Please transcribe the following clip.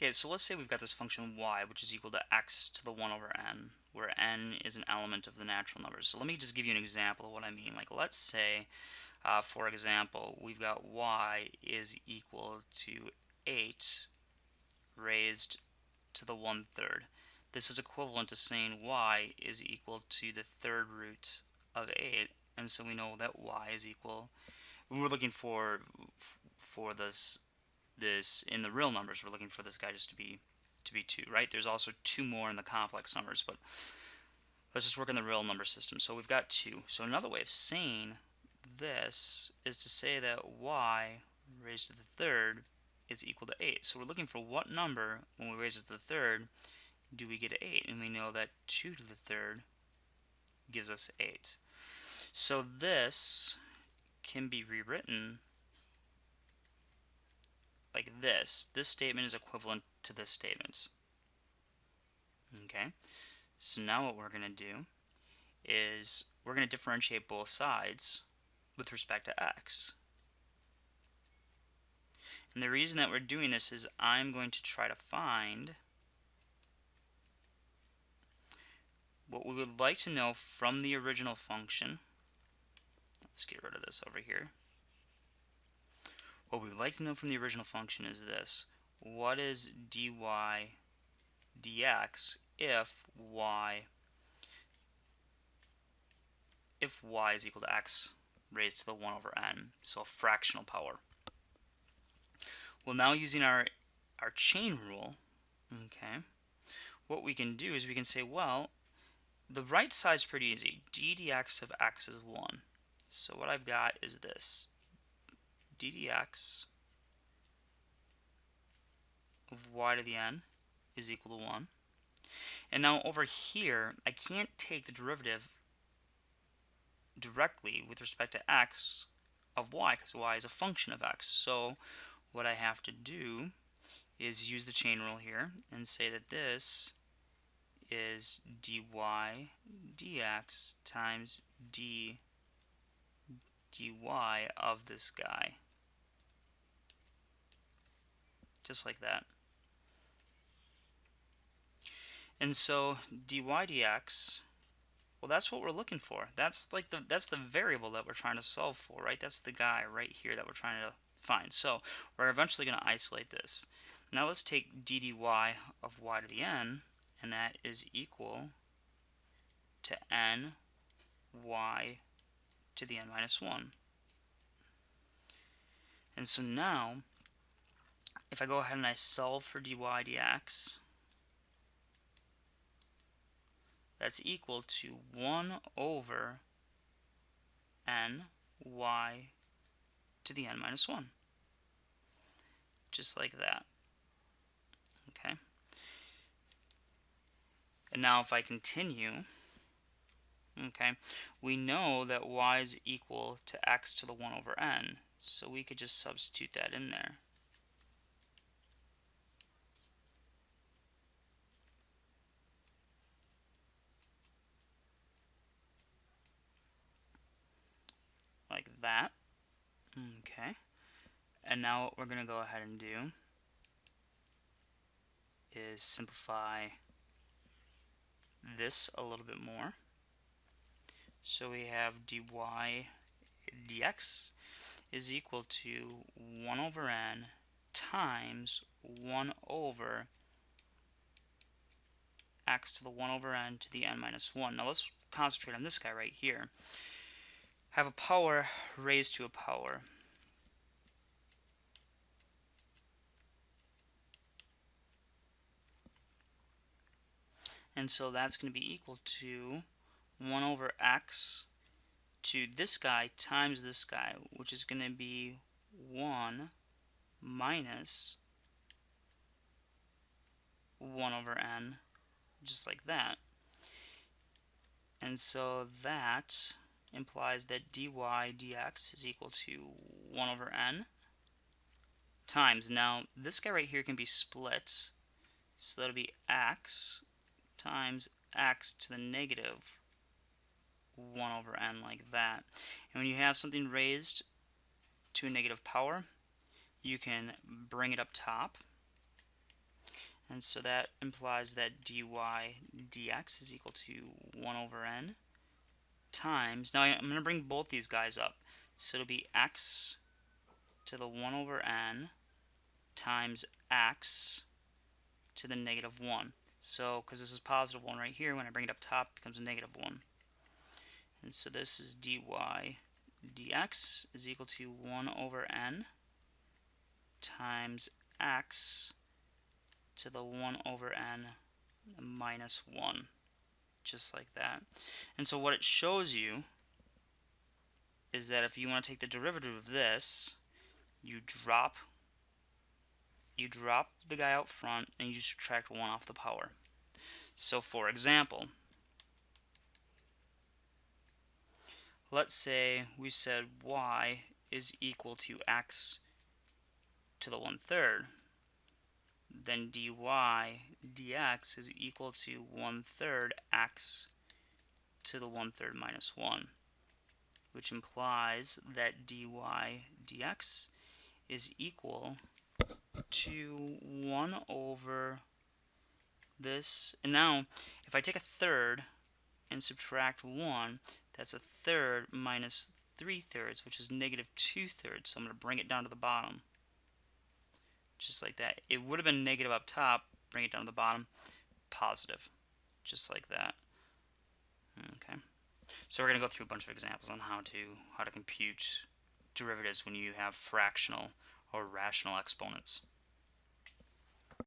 Okay, so let's say we've got this function y, which is equal to x to the 1 over n, where n is an element of the natural numbers. So let me just give you an example of what I mean. Like, let's say, for example, we've got y is equal to 8 raised to the 1/3. This is equivalent to saying y is equal to the third root of 8, and so we know that y is equal. We're looking for this in the real numbers. We're looking for this guy just to be 2, right? There's also 2 more in the complex numbers, but let's just work in the real number system. So we've got 2. So another way of saying this is to say that y raised to the third is equal to 8. So we're looking for what number, when we raise it to the third, do we get 8? And we know that 2 to the third gives us 8. So this can be rewritten like this. This statement is equivalent to this statement. Okay, so now what we're going to do is we're going to differentiate both sides with respect to x. And the reason that we're doing this is I'm going to try to find what we would like to know from the original function. Let's get rid of this over here. What we would like to know from the original function is this. What is dy dx if y is equal to x raised to the 1 over n, so a fractional power. Well, now using our chain rule, okay, what we can do is we can say, well, the right side's pretty easy. d dx of x is 1. So what I've got is this. d dx of y to the n is equal to 1. And now over here, I can't take the derivative directly with respect to x of y, because y is a function of x. So what I have to do is use the chain rule here and say that this is dy dx times dy of this guy. Just like that. And so dy dx, well, that's what we're looking for. That's the variable that we're trying to solve for, right? That's the guy right here that we're trying to find. So we're eventually going to isolate this. Now let's take d dy of y to the n, and that is equal to n y to the n minus 1. And so now, if I go ahead and I solve for dy dx, that's equal to 1 over n y to the n minus 1. Just like that. Okay. And now if I continue, okay, we know that y is equal to x to the 1 over n. So we could just substitute that in there. Like that. Okay. And now what we're going to go ahead and do is simplify this a little bit more. So we have dy dx is equal to 1 over n times 1 over x to the 1 over n to the n minus 1. Now let's concentrate on this guy right here. Have a power raised to a power. And so that's going to be equal to 1 over x to this guy times this guy, which is going to be 1 minus 1 over n, just like that. And so that implies that dy dx is equal to 1 over n times, now this guy right here can be split, so that'll be x times x to the negative 1 over n, like that. And when you have something raised to a negative power, you can bring it up top. And so that implies that dy dx is equal to 1 over n times, now I'm going to bring both these guys up. So it'll be x to the 1 over n times x to the negative 1. So, because this is positive 1 right here, when I bring it up top, it becomes a negative 1. And so this is dy dx is equal to 1 over n times x to the 1 over n minus 1. Just like that. And so what it shows you is that if you want to take the derivative of this, you drop the guy out front and you subtract 1 off the power. So for example, let's say we said y is equal to x to the 1/3. Then dy dx is equal to 1/3 x to the 1/3 minus 1, which implies that dy dx is equal to 1 over this. And now, if I take a third and subtract 1, that's a third minus 3/3, which is negative 2/3. So I'm going to bring it down to the bottom. Just like that. It would have been negative up top, bring it down to the bottom, positive. Just like that. Okay. So we're going to go through a bunch of examples on how to compute derivatives when you have fractional or rational exponents.